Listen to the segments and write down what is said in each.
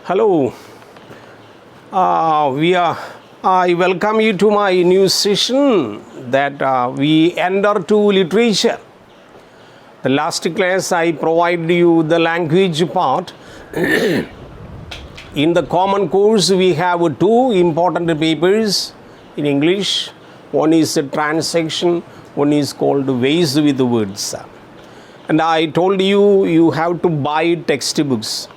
Hello. I welcome you to my new session that we enter to literature. The last class I provided you the language part. In the common course we have two important papers in English. One is a transaction, one is called Ways with Words. And I told you you have to buy textbooks.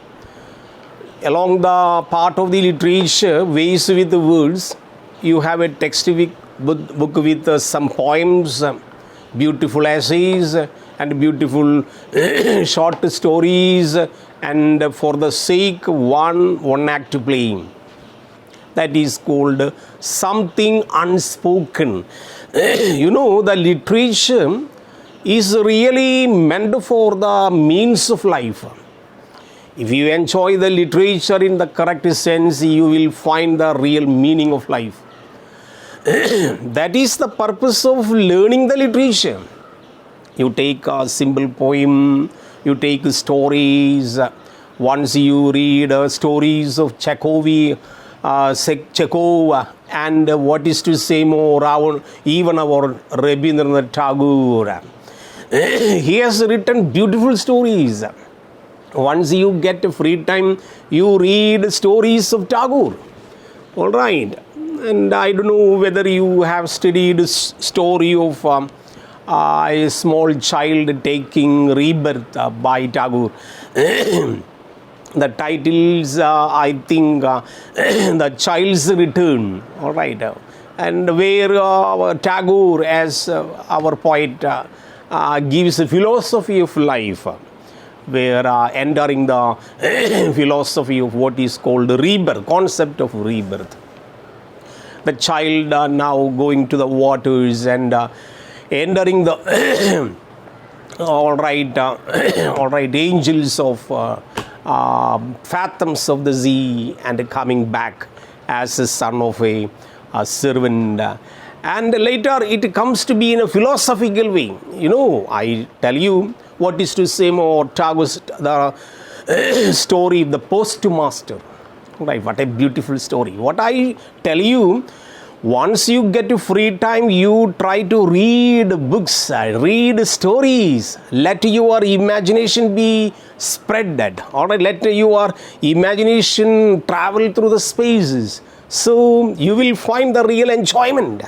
Along the part of the literature, Ways with Words, you have a textbook with some poems, beautiful essays, and beautiful short stories, and for the sake one act play. That is called something unspoken. The literature is really meant for the means of life. If you enjoy the literature in the correct sense, you will find the real meaning of life. That is the purpose of learning the literature. You take a simple poem, you take stories. Once you read stories of Chekhov, and what is to say more, even our Rabindranath Tagore. He has written beautiful stories. Once you get free time, you read stories of Tagore. All right. And I don't know whether you have studied story of a small child taking rebirth by Tagore. The titles, I think, The Child's Return. All right. And where Tagore, as our poet, gives a philosophy of life. Where entering the philosophy of what is called rebirth, concept of rebirth. The child now going to the waters and entering the all right, angels of fathoms of the sea and coming back as a son of a servant. And later it comes to be in a philosophical way. I tell you, what is to say more, Tagore's the story of the postmaster. Right, what a beautiful story. What I tell you, once you get free time, you try to read books, read stories. Let your imagination be spread. All right, let your imagination travel through the spaces. So you will find the real enjoyment.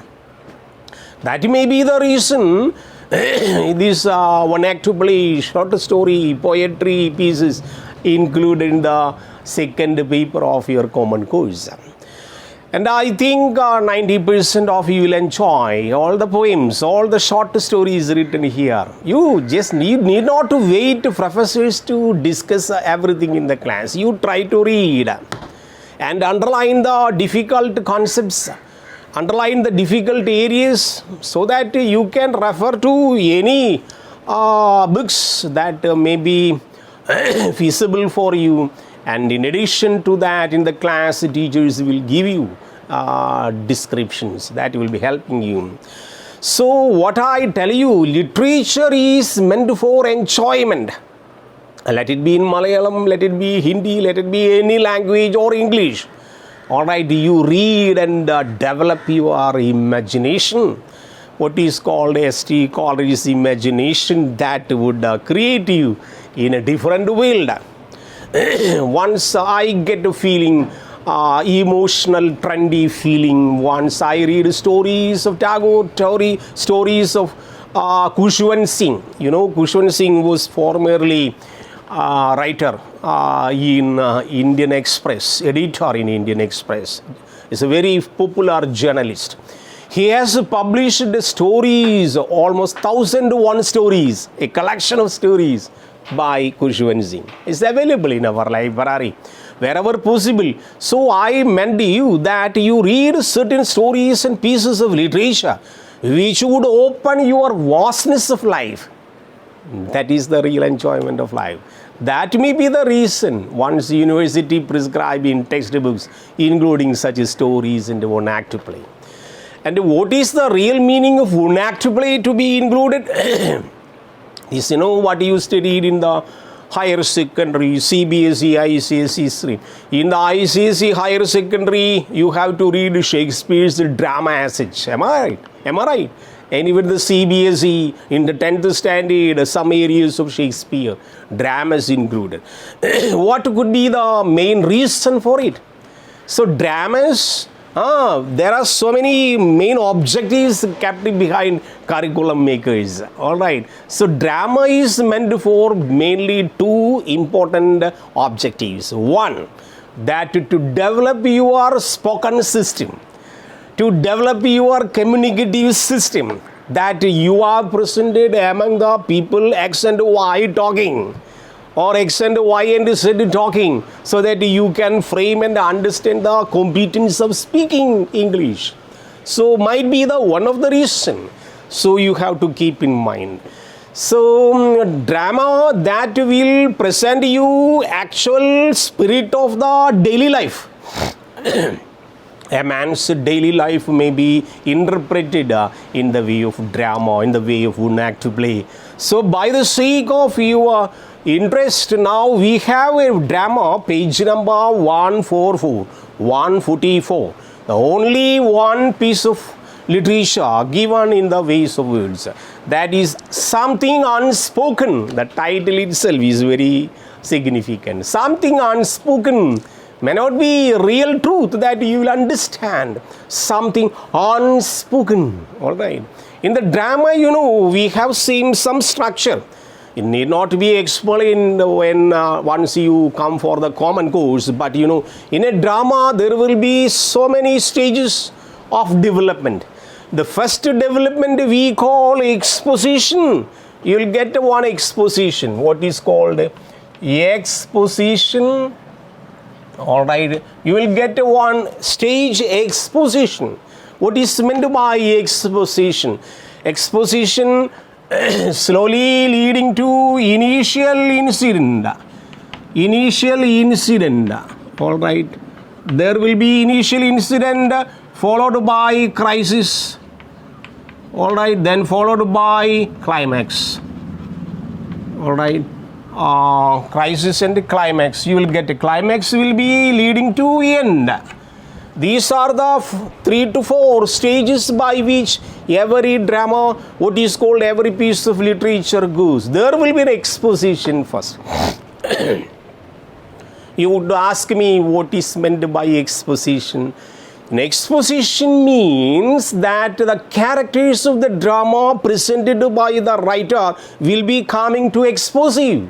That may be the reason this one act play, short story, poetry pieces included in the second paper of your common course. And I think 90% of you will enjoy all the poems, all the short stories written here. You just need not to wait professors to discuss everything in the class. You try to read and underline the difficult concepts. Underline the difficult areas so that you can refer to any books that may be feasible for you. And in addition to that, in the class, teachers will give you descriptions that will be helping you. So what I tell you, literature is meant for enjoyment. Let it be in Malayalam, let it be Hindi, let it be any language or English. All right, you read and develop your imagination. What is called ST college imagination that would create you in a different world. Once I get a feeling, emotional, trendy feeling, once I read stories of Tagore, stories of Khushwant Singh. Khushwant Singh was formerly writer in Indian Express, editor in Indian Express. He's a very popular journalist. He has published stories, almost 1,001 stories, a collection of stories by Khushwant Singh. It's available in our library wherever possible. So I meant you that you read certain stories and pieces of literature which would open your vastness of life. That is the real enjoyment of life. That may be the reason once university prescribe in textbooks, including such stories in the one act play. And what is the real meaning of one act play to be included? Is what you studied in the higher secondary, CBSE, ICSE stream. In the ICSE higher secondary, you have to read Shakespeare's drama as such. Am I right? Am I right? And even the CBSE, in the 10th standard, some areas of Shakespeare, drama is included. What could be the main reason for it? So dramas, there are so many main objectives kept behind curriculum makers. All right. So drama is meant for mainly two important objectives. One, that to develop your spoken system, to develop your communicative system, that you are presented among the people X and Y talking, or X and Y and Z talking, so that you can frame and understand the competence of speaking English. So might be the one of the reason. So you have to keep in mind. So drama that will present you actual spirit of the daily life. A man's daily life may be interpreted in the way of drama, in the way of one act play. So by the sake of your interest, now we have a drama, page number 144. The only one piece of literature given in the ways of words. That is something unspoken. The title itself is very significant. Something unspoken may not be real truth that you will understand. Something unspoken. All right. In the drama, we have seen some structure. It need not be explained when once you come for the common course. But in a drama, there will be so many stages of development. The first development we call exposition. You will get one exposition. What is called exposition? All right, you will get one stage exposition. What is meant by exposition? Exposition slowly leading to initial incident. All right, there will be initial incident followed by crisis. All right, then followed by climax. All right. Crisis and climax. You will get a climax will be leading to end. These are the 3 to 4 stages by which every drama, what is called every piece of literature goes. There will be an exposition first. You would ask me what is meant by exposition. An exposition means that the characters of the drama presented by the writer will be coming to exposive.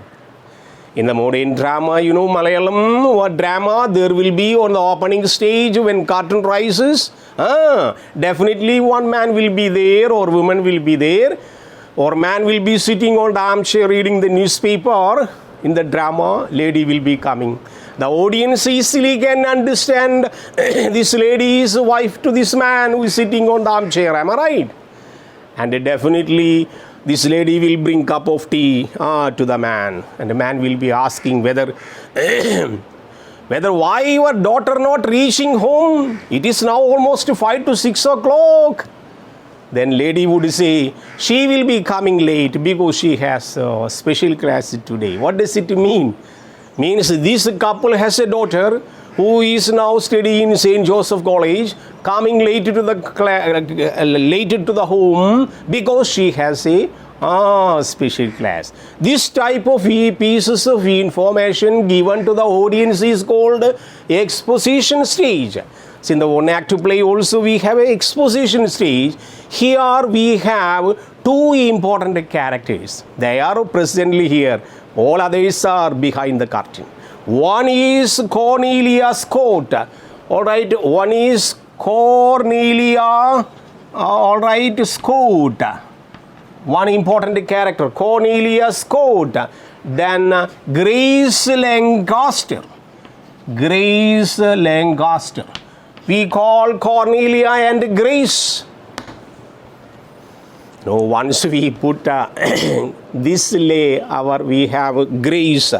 In the modern drama, Malayalam or drama, there will be on the opening stage when curtain rises, definitely one man will be there or woman will be there, or man will be sitting on the armchair reading the newspaper. In the drama, lady will be coming. The audience easily can understand this lady is wife to this man who is sitting on the armchair. Am I right? And definitely this lady will bring cup of tea to the man, and the man will be asking whether why your daughter not reaching home. It is now almost 5 to 6 o'clock. Then lady would say she will be coming late because she has a special class today. What does it mean? Means this couple has a daughter who is now studying in St. Joseph College, coming late to the home because she has a special class. This type of pieces of information given to the audience is called exposition stage. So in the one act play also we have an exposition stage. Here we have two important characters. They are presently here. All others are behind the curtain. One is Cornelia Scott. All right. One is Cornelia. All right. Scott. One important character. Cornelia Scott. Then Grace Lancaster. Grace Lancaster. We call Cornelia and Grace. Now, once we put this we have Grace.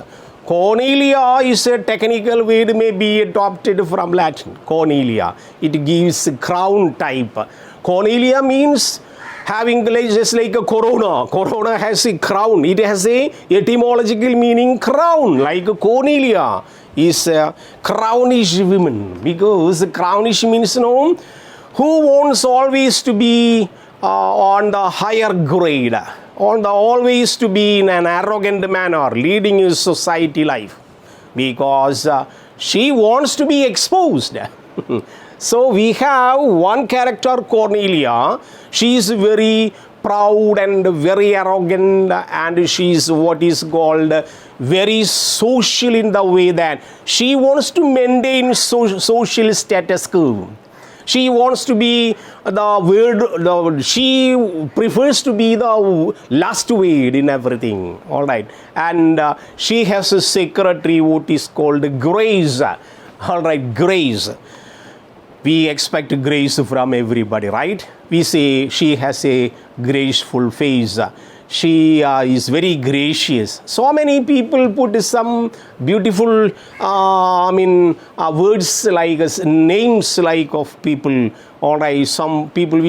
Cornelia is a technical word, may be adopted from Latin. Cornelia. It gives crown type. Cornelia means having just like a corona. Corona has a crown. It has a etymological meaning crown, like Cornelia is a crownish woman, because crownish means, who wants always to be on the higher grade, always to be in an arrogant manner, leading his society life, because she wants to be exposed. So we have one character, Cornelia. She is very proud and very arrogant, and she is what is called very social in the way that she wants to maintain social status quo. She wants to be she prefers to be the last word in everything. All right. And she has a secretary, what is called Grace. All right, Grace. We expect grace from everybody, right? We say she has a graceful face. She is very gracious. So many people put some beautiful, words like names like of people. All right, some people,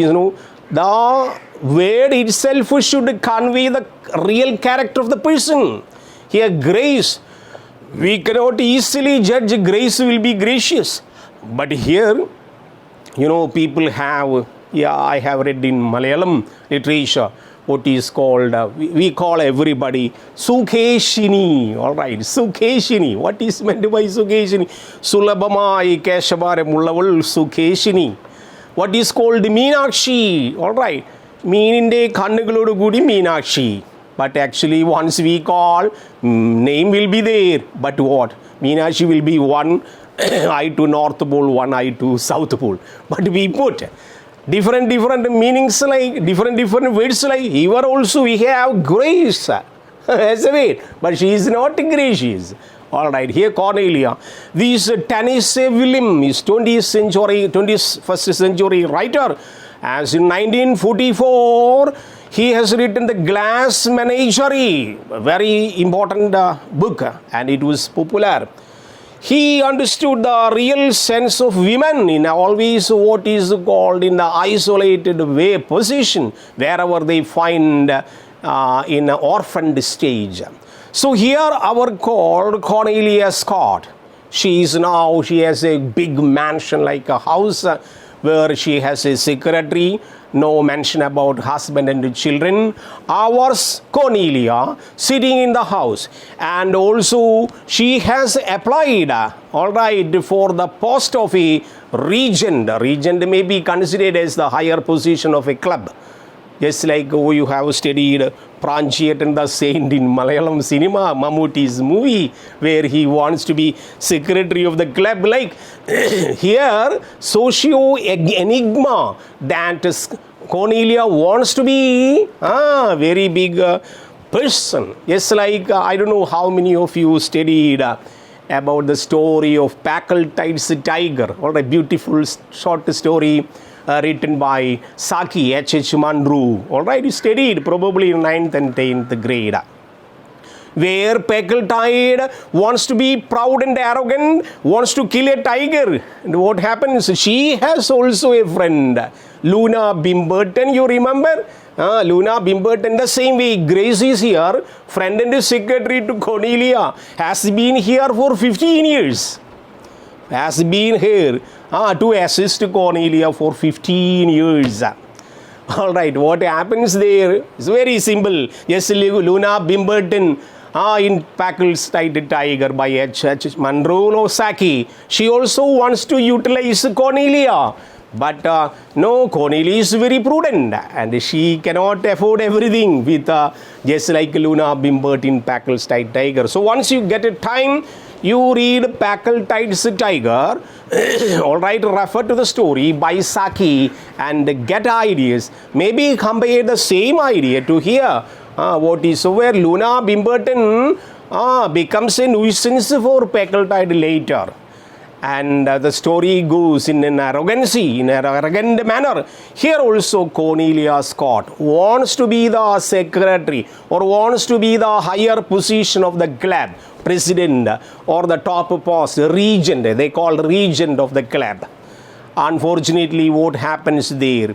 the word itself should convey the real character of the person. Here, grace, we cannot easily judge grace will be gracious. But here, people have, I have read in Malayalam literature, what is called, we call everybody Sukeshini. All right, Sukeshini. What is meant by Sukeshini? Sulabamai Keshavarem Mullaval Sukeshini. What is called Meenakshi? All right, Meeninde Kannagalode Gudi Meenakshi. But actually, once we call, name will be there. But what? Meenakshi will be one eye to North Pole, one eye to South Pole. But we put different meanings, like different words, like here also we have grace as a word, but she is not gracious. All right, here Cornelia. This Tennessee William is 21st century writer. As in 1944, he has written The Glass Menagerie, a very important book, and it was popular. He understood the real sense of women in always what is called in the isolated way position, wherever they find in an orphaned stage. So here our called Cornelia Scott. She has a big mansion like a house where she has a secretary, no mention about husband and children. Ours, Cornelia, sitting in the house. And also she has applied, all right, for the post of a regent. Regent may be considered as the higher position of a club. Just like you have studied Pranchiyat and the Saint in Malayalam cinema, Mammutti's movie, where he wants to be secretary of the club. Like here, socio enigma that Cornelia wants to be a very big person. Yes, like I don't know how many of you studied about the story of Packletide's tiger, or a beautiful short story written by Saki H.H. Mandru. All right, you studied probably in 9th and 10th grade. Where Packlitide wants to be proud and arrogant, wants to kill a tiger. And what happens? She has also a friend, Luna Bimberton, you remember? Luna Bimberton, the same way Grace is here, friend and secretary to Cornelia, has been here for 15 years. Has been here to assist Cornelia for 15 years. All right, what happens there is very simple. Yes, Luna Bimberton in Packletide's tiger by H.H. Munro Saki. She also wants to utilize Cornelia. But no, Cornelia is very prudent and she cannot afford everything with just like Luna Bimberton in Packletide's tiger. So once you get a time, you read Packletide's tiger, all right, refer to the story by Saki and get ideas. Maybe compare the same idea to here. What is where Luna Bimberton becomes a nuisance for Packlitide later. And the story goes in an arrogant manner. Here also Cornelia Scott wants to be the secretary or wants to be the higher position of the club, president or the top post, regent. They call regent of the club. Unfortunately, what happens there?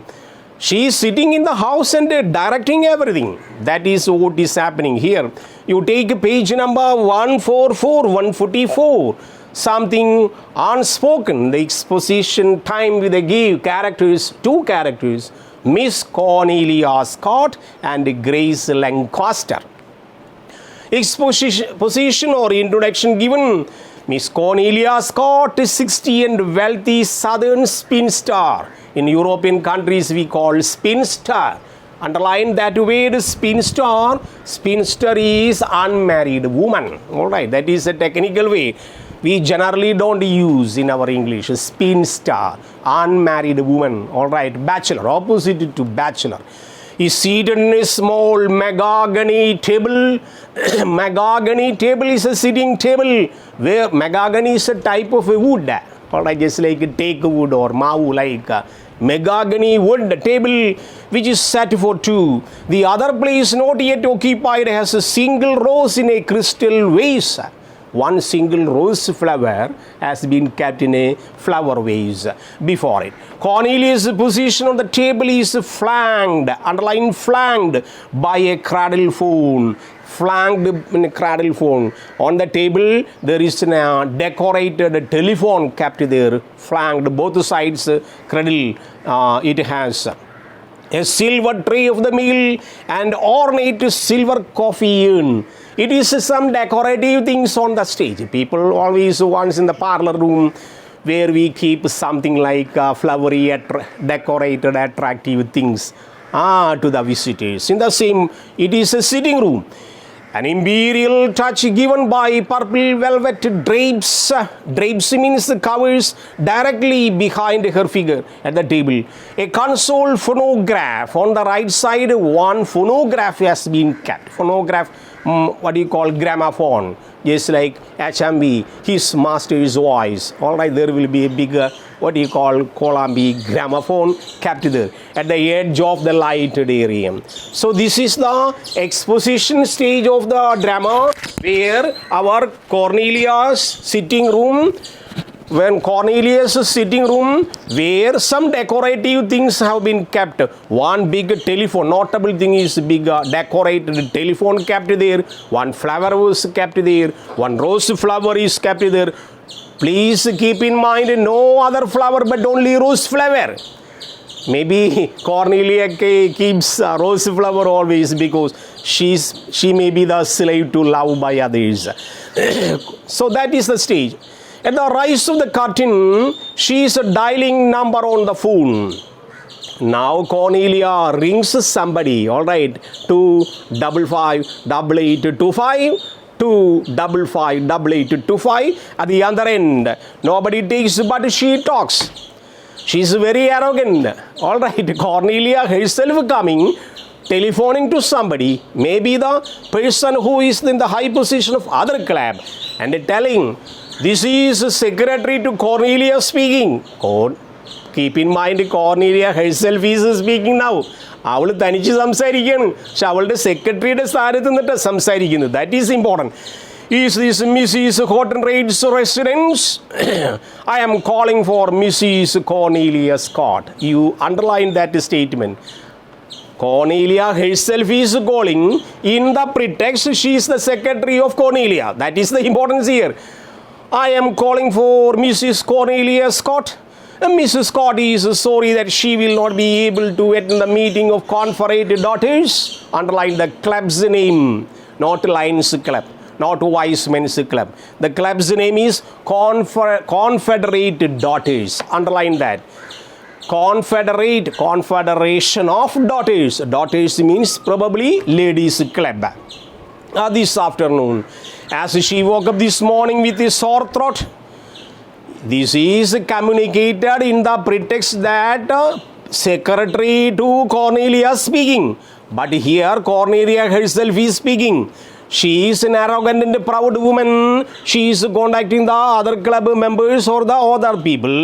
She is sitting in the house and directing everything. That is what is happening here. You take page number 144, 144. Something unspoken. The exposition time with the give characters, two characters, Miss Cornelia Scott and Grace Lancaster. Exposition or introduction given. Miss Cornelia Scott is 60 and wealthy southern spinster. In European countries we call spinster. Underline that word spinster. Spinster is unmarried woman. Alright, that is a technical way. We generally don't use in our English. Spinster, unmarried woman. Alright, bachelor, opposite to bachelor. Is seated in a small mahogany table. Mahogany table is a sitting table where mahogany is a type of a wood. Alright, just like a teak wood or mau, like mahogany wood table which is set for two. The other place not yet occupied has a single rose in a crystal vase. One single rose flower has been kept in a flower vase before it. Cornelia's position on the table is flanked, underline flanked, by a cradle phone. Flanked in a cradle phone. On the table there is a decorated telephone kept there, flanked both sides cradle. It has a silver tray of the meal and ornate silver coffee urn. It is some decorative things on the stage. People always once in the parlor room where we keep something like flowery, decorated, attractive things to the visitors. In the same, it is a sitting room. An imperial touch given by purple velvet drapes. Drapes means the covers directly behind her figure at the table. A console phonograph. On the right side, one phonograph has been kept. Phonograph, what do you call gramophone? Just like HMV, his master's voice. Alright, there will be a bigger, what do you call, Colombi gramophone kept there at the edge of the lighted area. So this is the exposition stage of the drama where our Cornelia's sitting room, where some decorative things have been kept. One big telephone, notable thing is big decorated telephone kept there. One flower was kept there. One rose flower is kept there. Please keep in mind no other flower but only rose flower. Maybe Cornelia keeps rose flower always because she may be the slave to love by others. So that is the stage. At the rise of the curtain, she is dialing number on the phone. Now Cornelia rings somebody, alright, 2558825, 2558825. At the other end, nobody takes but she talks. She is very arrogant. Alright, Cornelia herself coming, telephoning to somebody, maybe the person who is in the high position of other club, and telling, this is secretary to Cornelia speaking. Keep in mind, Cornelia herself is speaking now. അവൾ തനിച്ച് സംസാരിക്കുകയാണ്, പക്ഷെ അവളുടെ സെക്രട്ടറിയുടെ സ്ഥാനത്ത് നിന്നിട്ട് സംസാരിക്കുന്നത്. That is important. Is this Mrs. Cottonreid's residence? I am calling for Mrs. Cornelia Scott. You underline that statement. Cornelia herself is calling. In the pretext, she is the secretary of Cornelia. That is the importance here. I am calling for Mrs. Cornelia Scott. Mrs. Scott is sorry that she will not be able to attend the meeting of Confederate Daughters. Underline the club's name, not Lions Club, not Wise Men's Club. The club's name is Confederate Daughters. Underline that. Confederation of Daughters. Daughters means probably ladies club. This afternoon, as she woke up this morning with a sore throat, this is communicated in the pretext that secretary to Cornelia speaking. But here Cornelia herself is speaking. She is an arrogant and proud woman. She is contacting the other club members or the other people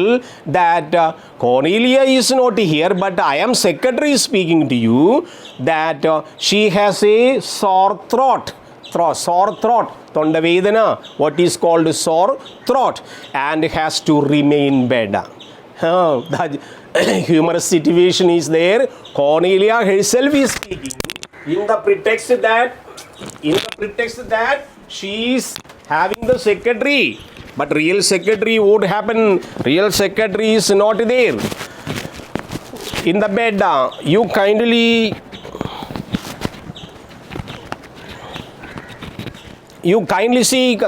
that Cornelia is not here, but I am secretary speaking to you that she has a sore throat. Sore throat, tonda vedana, what is called sore throat, and has to remain in bed. humorous situation is there. Cornelia herself is speaking in the pretext that she is having the secretary. But real secretary would happen. Real secretary is not there. In the bed, you kindly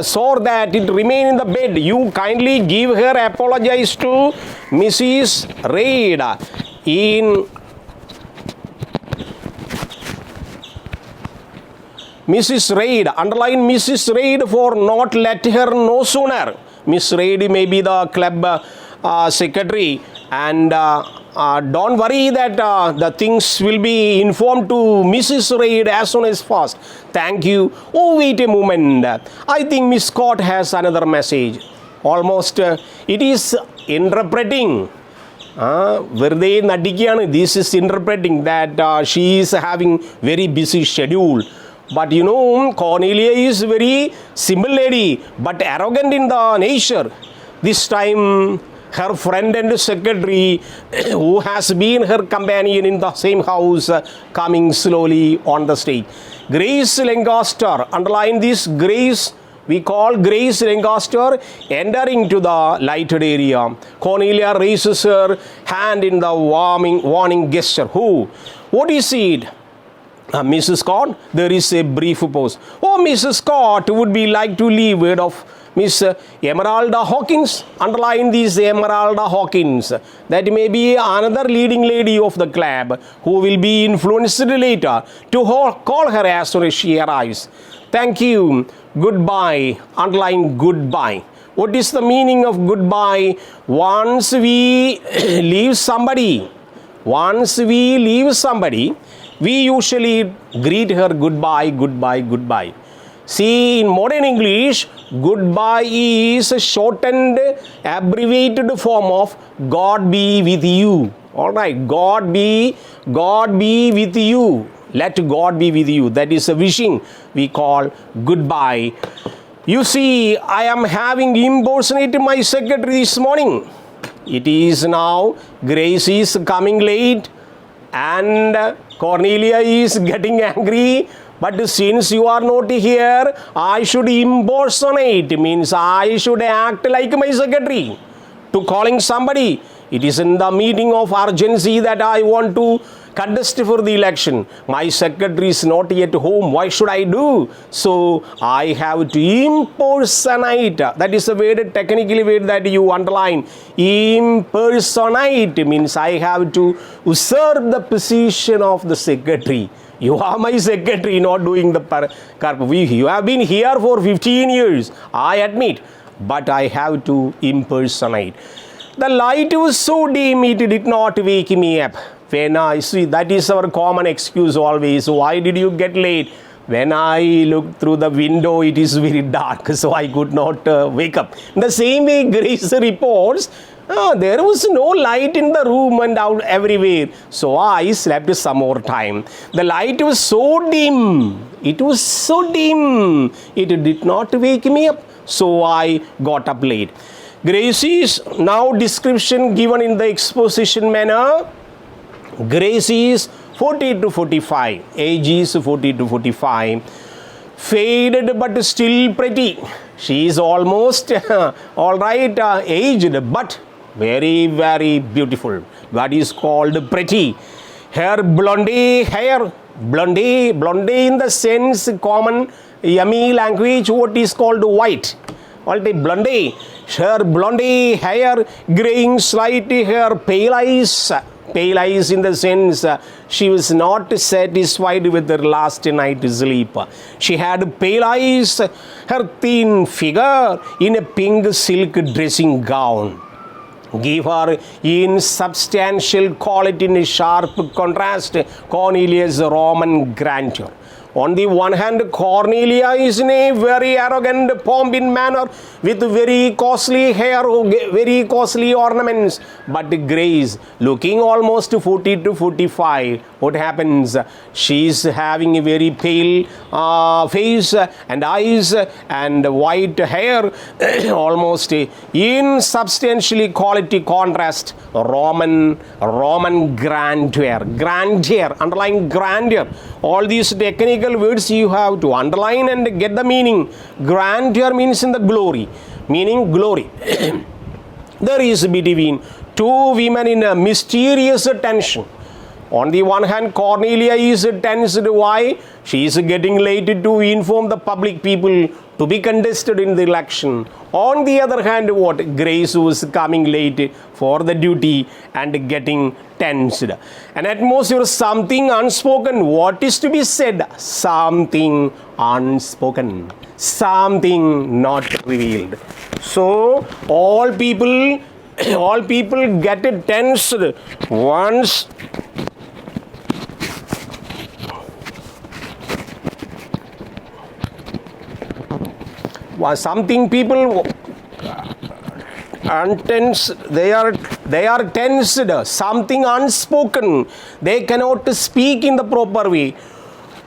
saw that it remain in the bed. You kindly give her apologize to Mrs. Reid in Mrs. Reid, underline Mrs. Reid for not let her know sooner. Miss Reid may be the club secretary, and don't worry that the things will be informed to Mrs. Reid as soon as fast. Thank you. Oh, wait a moment. I think Miss Scott has another message. Almost it is interpreting. This is interpreting that she is having very busy schedule. But you know, Cornelia is very simple lady, but arrogant in the nature. This time, her friend and secretary, who has been her companion in the same house, coming slowly on the stage. Grace Lancaster, underline this, Grace, we call Grace Lancaster entering to the lighted area. Cornelia raises her hand in the warning gesture. Who? What is it? Mrs. Scott, there is a brief pause. Oh, Mrs. Scott would be like to leave word of Miss Emeralda Hawkins. Underline this, Emeralda Hawkins. That may be another leading lady of the club who will be influenced later to call her as soon as she arrives. Thank you. Goodbye. Underline goodbye. What is the meaning of goodbye? Once we leave somebody, we usually greet her goodbye, goodbye, goodbye. See, in modern English, goodbye is a shortened, abbreviated form of God be with you. All right, God be with you. Let God be with you. That is a wishing we call goodbye. You see, I am having impersonated my secretary this morning. It is now, Grace is coming late and Cornelia is getting angry. But since you are not here, I should impersonate, means I should act like my secretary to calling somebody. It is in the meeting of urgency that I want to contest for the election. My secretary is not yet home. What should I do? So I have to impersonate. That is a word, technically word that you underline. Impersonate means I have to usurp the position of the secretary. You are my secretary, not doing the you have been here for 15 years, I admit, but I have to impersonate. The light was so dim, it did not wake me up. When I see, that is our common excuse always. Why did you get late? When I looked through the window, it is very dark, so I could not wake up. In the same way, Grace reports, there was no light in the room and out everywhere. So I slept some more time. The light was so dim. It was so dim. It did not wake me up. So I got up late. Gracie's now description given in the exposition manner. Gracie is 40 to 45. Age is 40 to 45. Faded but still pretty. She is almost alright aged but very, very beautiful. What is called pretty. Her blondie hair. Blondie in the sense common yummy language, what is called white. Blondie. Her blondie hair, graying slightly, her pale eyes. Pale eyes in the sense she was not satisfied with her last night's sleep. She had pale eyes, her thin figure in a pink silk dressing gown give her insubstantial quality in sharp contrast Cornelia's Roman grandeur. On the one hand, Cornelia is in a very arrogant, pompous manner with very costly hair, very costly ornaments. But Grace, looking almost 40 to 45, what happens? She is having a very pale face and eyes and white hair, almost in substantially quality contrast. Roman grandeur, underline grandeur. All these technical words you have to underline and get the meaning. Grandeur means in the glory, meaning glory. There is between two women in a mysterious tension. On the one hand, Cornelia is tensed. Why? She is getting late to inform the public people to be contested in the election. On the other hand, what? Grace was coming late for the duty and getting tensed. An atmosphere, something unspoken. What is to be said? Something unspoken. Something not revealed. So, all people get tensed once something people untense, they are tensed, something unspoken, they cannot speak in the proper way.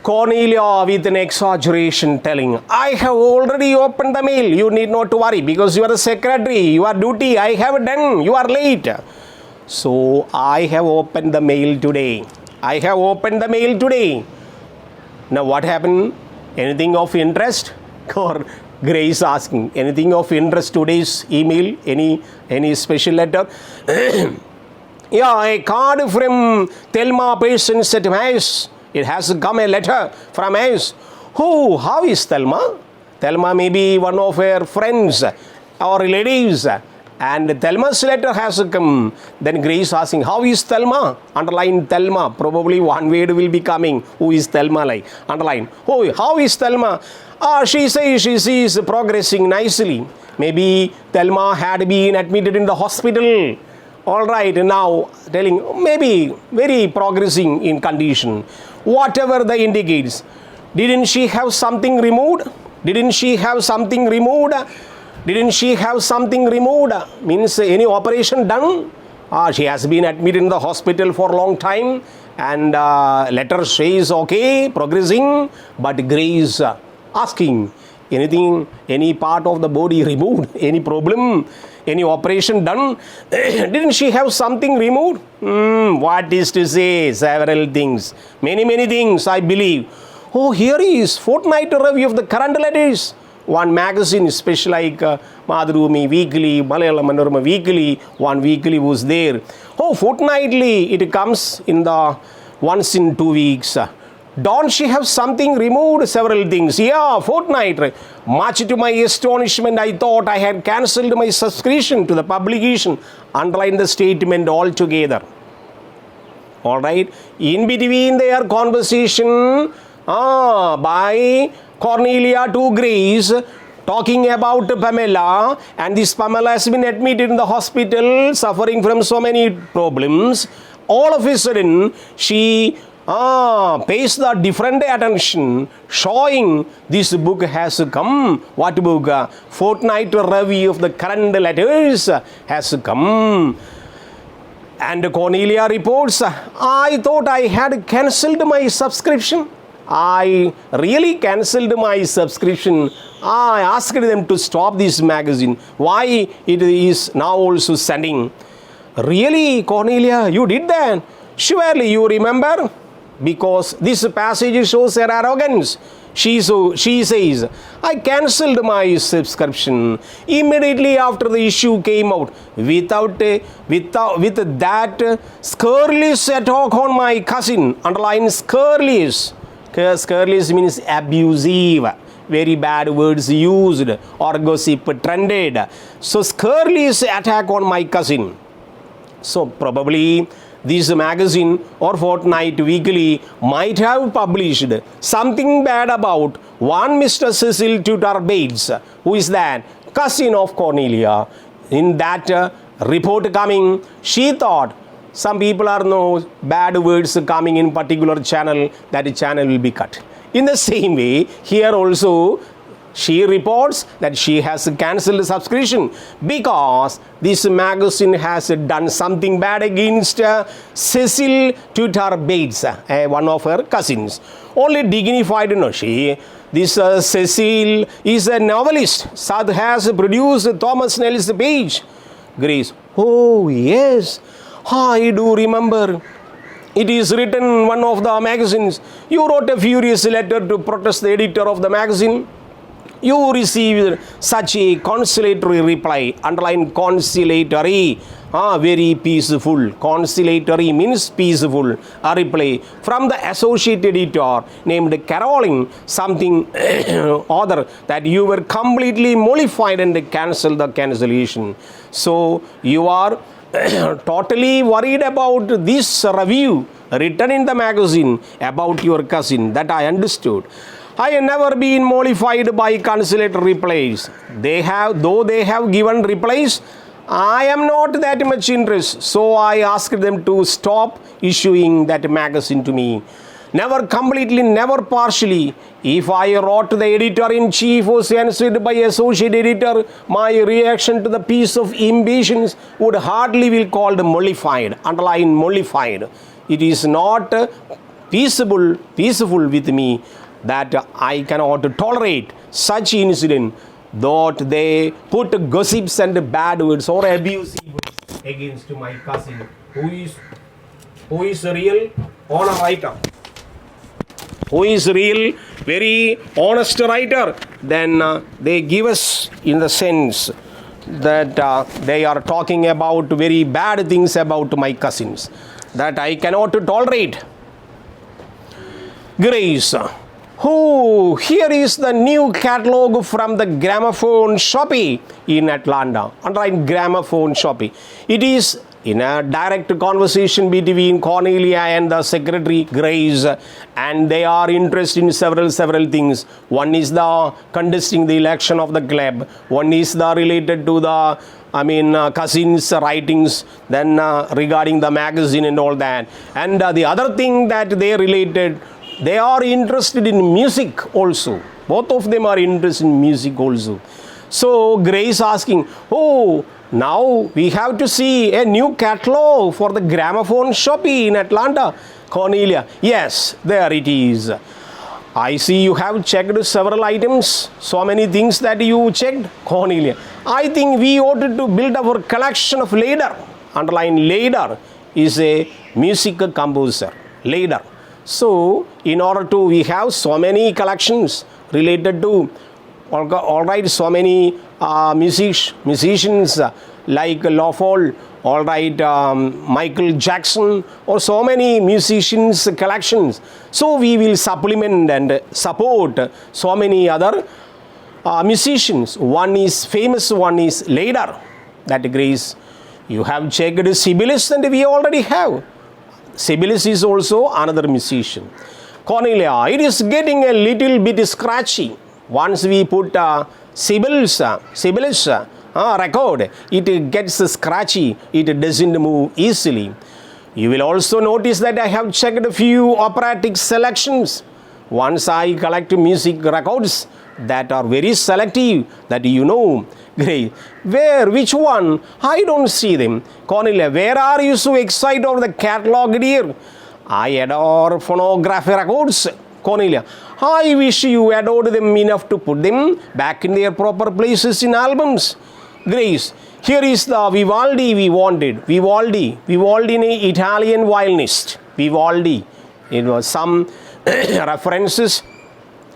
Cornelia with an exaggeration telling, I have already opened the mail, you need not to worry because you are the secretary, your duty I have done, you are late. So I have opened the mail today. Now what happened? Anything of interest? Or Grace asking, anything of interest today's email? Any special letter? Yeah, a card from Thelma Parsons at Mass. It has come a letter from Mass. Oh, how is Thelma? Thelma may be one of her friends or relatives. And Thelma's letter has come. Then Grace asking, how is Thelma? Underline Thelma. Probably one word will be coming. Who is Thelma? Like underline. Oh, how is Thelma? She says she is progressing nicely. Maybe Thelma had been admitted in the hospital. All right, now telling maybe very progressing in condition. Whatever the indicates. Didn't she have something removed? Means any operation done? She has been admitted in the hospital for a long time and letter says okay, progressing, but Grace asking, anything, any part of the body removed, any problem, any operation done? Didn't she have something removed? What is to say? Several things, many things, I believe. Oh, here is fortnightly review of the current letters. One magazine, special like Madhurumi Weekly, Malayalam Manorama Weekly, one weekly was there. Oh, fortnightly, it comes in the once in 2 weeks. Don't she have something removed? Several things. Yeah, fortnight. Much to my astonishment, I thought I had cancelled my subscription to the publication. Underline the statement altogether. Alright. In between their conversation by Cornelia to Grace, talking about Pamela, and this Pamela has been admitted in the hospital suffering from so many problems. All of a sudden, she pays the different attention, showing this book has come. What book? Fortnightly review of the current letters has come. And Cornelia reports, I thought I had cancelled my subscription. I really cancelled my subscription. I asked them to stop this magazine. Why it is now also sending? Really, Cornelia, you did that? Surely you remember? Because this passage shows her arrogance. She says, I cancelled my subscription immediately after the issue came out with that scurrilous attack on my cousin. Underline scurrilous. Scurrilous means abusive. Very bad words used or gossip trended. So scurrilous attack on my cousin. So probably this magazine or fortnight weekly might have published something bad about one Mr. Cecil Tudor Bates. Who is that? Cousin of Cornelia. In that report coming, she thought some people are no bad words coming in particular channel, that channel will be cut. In the same way, here also she reports that she has cancelled subscription because this magazine has done something bad against Cecil Tudor Bates, one of her cousins. Only dignified, no, she. This Cecil is a novelist. Sad has produced Thomas Nellis Page. Grace, oh yes, I do remember. It is written in one of the magazines. You wrote a furious letter to protest the editor of the magazine. You received such a conciliatory reply. Underline conciliatory. Very peaceful. Conciliatory means peaceful. A reply from the associate editor named Caroline something other, that you were completely mollified and cancelled the cancellation. So you are totally worried about this review written in the magazine about your cousin. That I understood. I have never been mollified by conciliatory replies. Though they have given replies, I am not that much interested. So I asked them to stop issuing that magazine to me. Never completely, never partially. If I wrote the editor-in-chief was answered by associate editor, my reaction to the piece of impatience would hardly be called mollified. Underline mollified. It is not peaceful with me that I cannot tolerate such incident, though they put gossips and bad words or abusive words against my cousin, who is a real honor writer, who is real very honest writer. Then they give us in the sense that they are talking about very bad things about my cousins that I cannot tolerate. Grace, here is the new catalog from the Gramophone Shoppe in Atlanta. Underline Gramophone Shoppe. It is in a direct conversation between Cornelia and the secretary Grace, and they are interested in several things. One is the contesting the election of the club. One is the related to the cousins' writings, then regarding the magazine and all that. And the other thing that they related, they are interested in music also. Both of them are interested in music also. So Grace asking, now we have to see a new catalog for the Gramophone Shoppe in Atlanta. Cornelia, yes, there it is. I see you have checked several items, so many things that you checked. Cornelia, I think we ought to build our collection of Lader. Underline Lader is a music composer. Lader. So, in order to, we have so many collections related to, all right, so many musicians like Lawful, all right, Michael Jackson, or so many musicians collections. So we will supplement and support so many other musicians. One is famous, one is Lader. That Grace, you have checked Sibelius, and we already have. Sibelius is also another musician. Cornelia, it is getting a little bit scratchy. Once we put Sibelius record, it gets scratchy. It doesn't move easily. You will also notice that I have checked a few operatic selections. Once I collect music records that are very selective, that you know. Great. Where? Which one? I don't see them. Cornelia, where are you so excited over the catalog, dear? I adore phonography records. Cornelia, I wish you adored them enough to put them back in their proper places in albums. Grace, here is the Vivaldi we wanted. Vivaldi in an Italian violinist. Vivaldi. It was some references,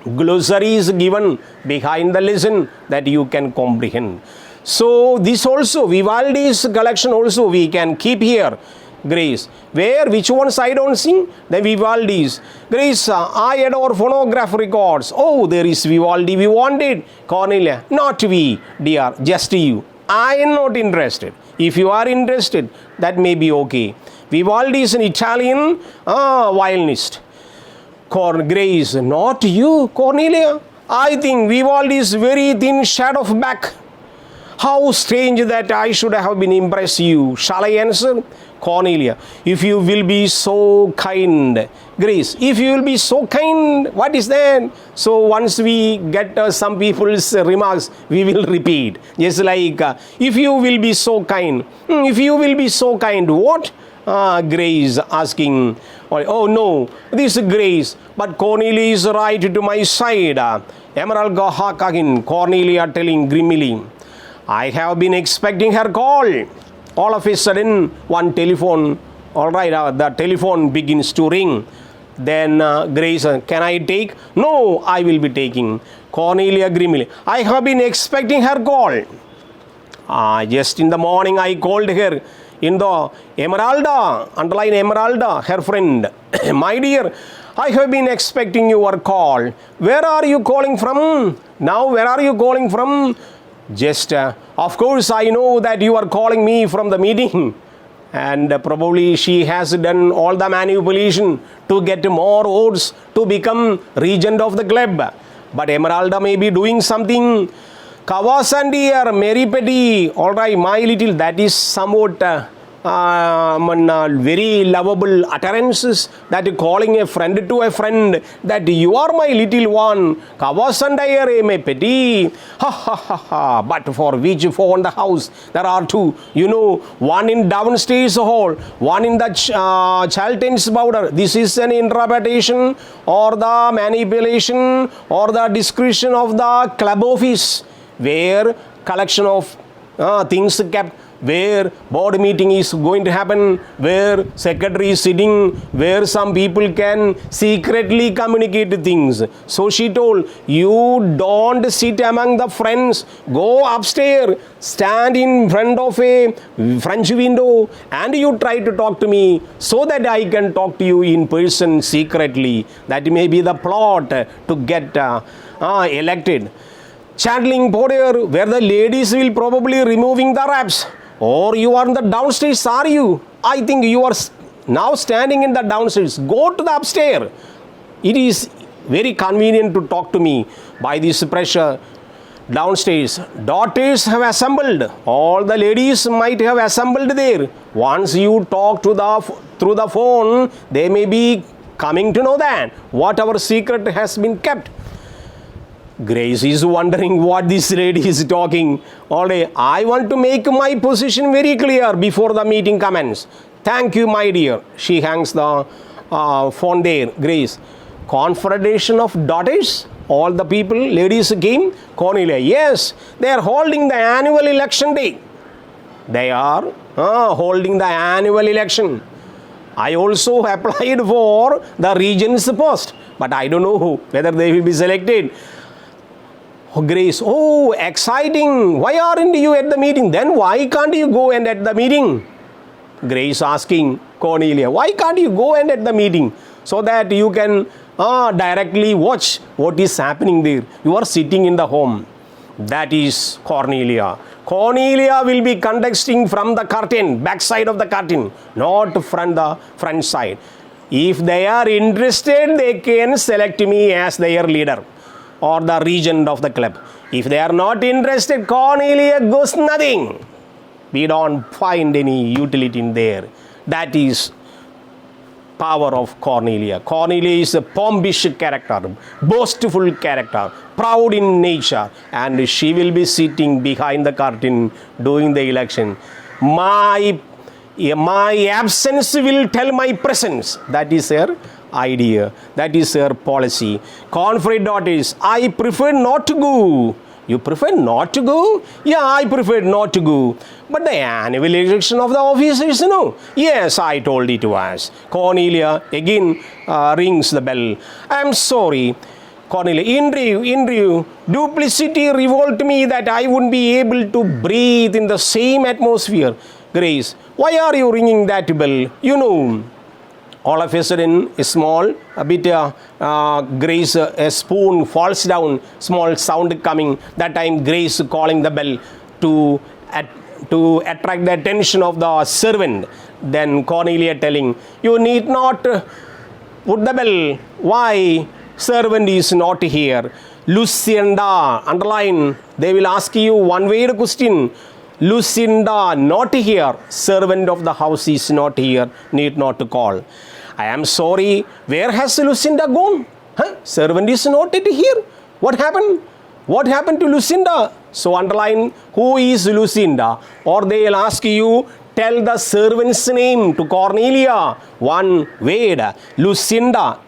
glossaries given behind the lesson that you can comprehend. So this also, Vivaldi's collection also we can keep here. Grace, where? Which ones I don't see? The Vivaldi's. Grace, I adore phonograph records. Oh, there is Vivaldi we wanted. Cornelia, not we, dear, just you. I am not interested. If you are interested, that may be okay. Vivaldi is an Italian violinist. Grace, not you, Cornelia. I think Vivaldi is very thin shade of back. How strange that I should have been impressed you. Shall I answer? Cornelia, if you will be so kind, Grace, if you will be so kind, what is that? So once we get some people's remarks, we will repeat. Just like, if you will be so kind, if you will be so kind, what? Grace asking, oh no, this is Grace, but Cornelia is right to my side. Emerald Gahakakin, Cornelia telling grimly, I have been expecting her call. All of a sudden, one telephone, all right, the telephone begins to ring. Then Grace, can I take? No, I will be taking. Cornelia grimly, I have been expecting her call. Just in the morning, I called her in the Emeralda, underline Emeralda, her friend. My dear, I have been expecting your call. Where are you calling from? Now, where are you calling from? Just, of course, I know that you are calling me from the meeting. And probably she has done all the manipulation to get more votes to become regent of the club. But Emeralda may be doing something. Kawasandi or Mary Petty, all right, my little, that is somewhat very lovable utterances, that calling a friend to a friend, that you are my little one, Kawasandi or Mary Petty, ha ha ha ha. But for which phone the house, there are two, one in downstairs hall, one in the Charlton's powder. This is an interpretation or the manipulation or the discretion of the club office, where collection of things kept, where board meeting is going to happen, where secretary is sitting, where some people can secretly communicate things. So she told, you don't sit among the friends, go upstairs, stand in front of a French window, and you try to talk to me so that I can talk to you in person secretly. That may be the plot to get elected. Chandling Porter, where the ladies will probably removing the wraps. Or you are in the downstairs, are you? I think you are now standing in the downstairs. Go to the upstairs. It is very convenient to talk to me by this pressure. Downstairs, daughters have assembled. All the ladies might have assembled there. Once you talk to through the phone, they may be coming to know that what our secret has been kept. Grace is wondering what this lady is talking. All day, I want to make my position very clear before the meeting commences. Thank you, my dear. She hangs the phone there. Grace, confederation of daughters? All the people, ladies came. Cornelia, yes, they are holding the annual election day. They are holding the annual election. I also applied for the regent's post, but I don't know whether they will be selected. Grace, oh, exciting. Why aren't you at the meeting? Then why can't you go and at the meeting? Grace asking Cornelia, why can't you go and at the meeting so that you can directly watch what is happening there? You are sitting in the home. That is Cornelia. Cornelia will be contesting from the curtain, back side of the curtain, not from the front side. If they are interested, they can select me as their leader or the regent of the club. If they are not interested, Cornelia goes nothing. We don't find any utility in there. That is power of Cornelia. Cornelia is a pompish character, boastful character, proud in nature, and she will be sitting behind the curtain doing the election. My absence will tell my presence. That is her idea. That is her policy. Confederate daughters, I prefer not to go. You prefer not to go? Yeah, I prefer not to go. But the annual election of the officers, no. Yes, I told it was. Cornelia again rings the bell. I am sorry. Cornelia, Andrew, duplicity revolt me that I wouldn't be able to breathe in the same atmosphere. Grace, why are you ringing that bell? All of a sudden, Grace, a spoon falls down, small sound coming. That time, Grace calling the bell to attract the attention of the servant. Then Cornelia telling, you need not put the bell. Why? Servant is not here. Lucinda, underline, they will ask you one-word question. Lucinda not here. Servant of the house is not here. Need not to call. I am sorry. Where has Lucinda gone? Servant is not yet here. What happened? What happened to Lucinda? So underline who is Lucinda, or they'll ask you, tell the servant's name to Cornelia. One word, Lucinda.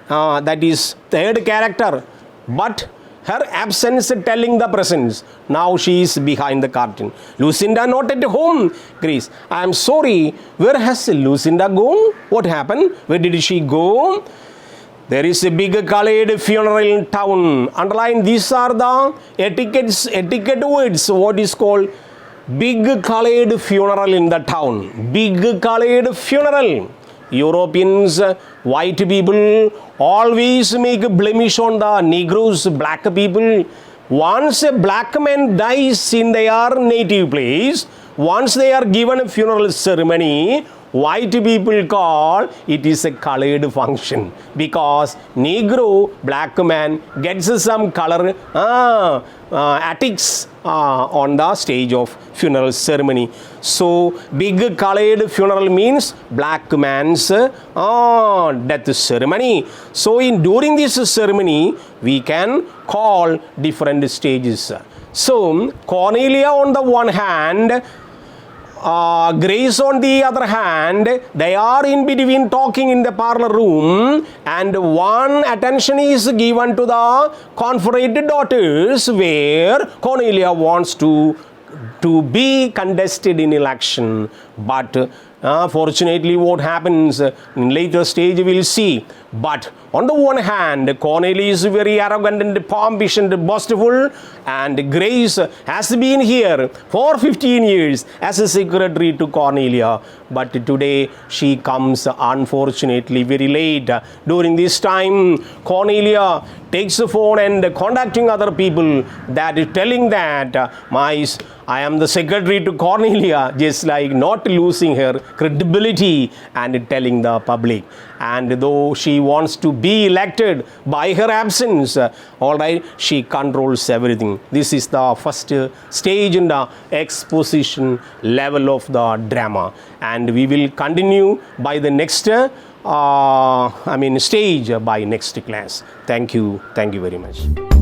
That is third character. But her absence telling the presence. Now she is behind the curtain. Lucinda not at home. Grace, I am sorry. Where has Lucinda gone? What happened? Where did she go? There is a big colored funeral in town. Underline, these are the etiquette words. What is called big colored funeral in the town. Big colored funeral. Europeans, white people always make a blemish on the Negroes, black people. Once a black man dies in their native place, once they are given a funeral ceremony, white people call it is a colored function, because Negro, black man, gets some color attics on the stage of funeral ceremony. So big colored funeral means black man's death ceremony. So during this ceremony we can call different stages. So Cornelia on the one hand, Grace on the other hand, they are in between talking in the parlor room, and one attention is given to the confederate daughters where Cornelia wants to be contested in election. But fortunately what happens in later stage we will see. But on the one hand, Cornelia is very arrogant and pompous and boastful, and Grace has been here for 15 years as a secretary to Cornelia. But today she comes unfortunately very late. During this time, Cornelia takes the phone and contacting other people, that is telling that I am the secretary to Cornelia, just like not losing her credibility and telling the public. And though she wants to be elected by her absence, all right, she controls everything. This is the first stage in the exposition level of the drama, and we will continue by the next stage by next class. Thank you very much.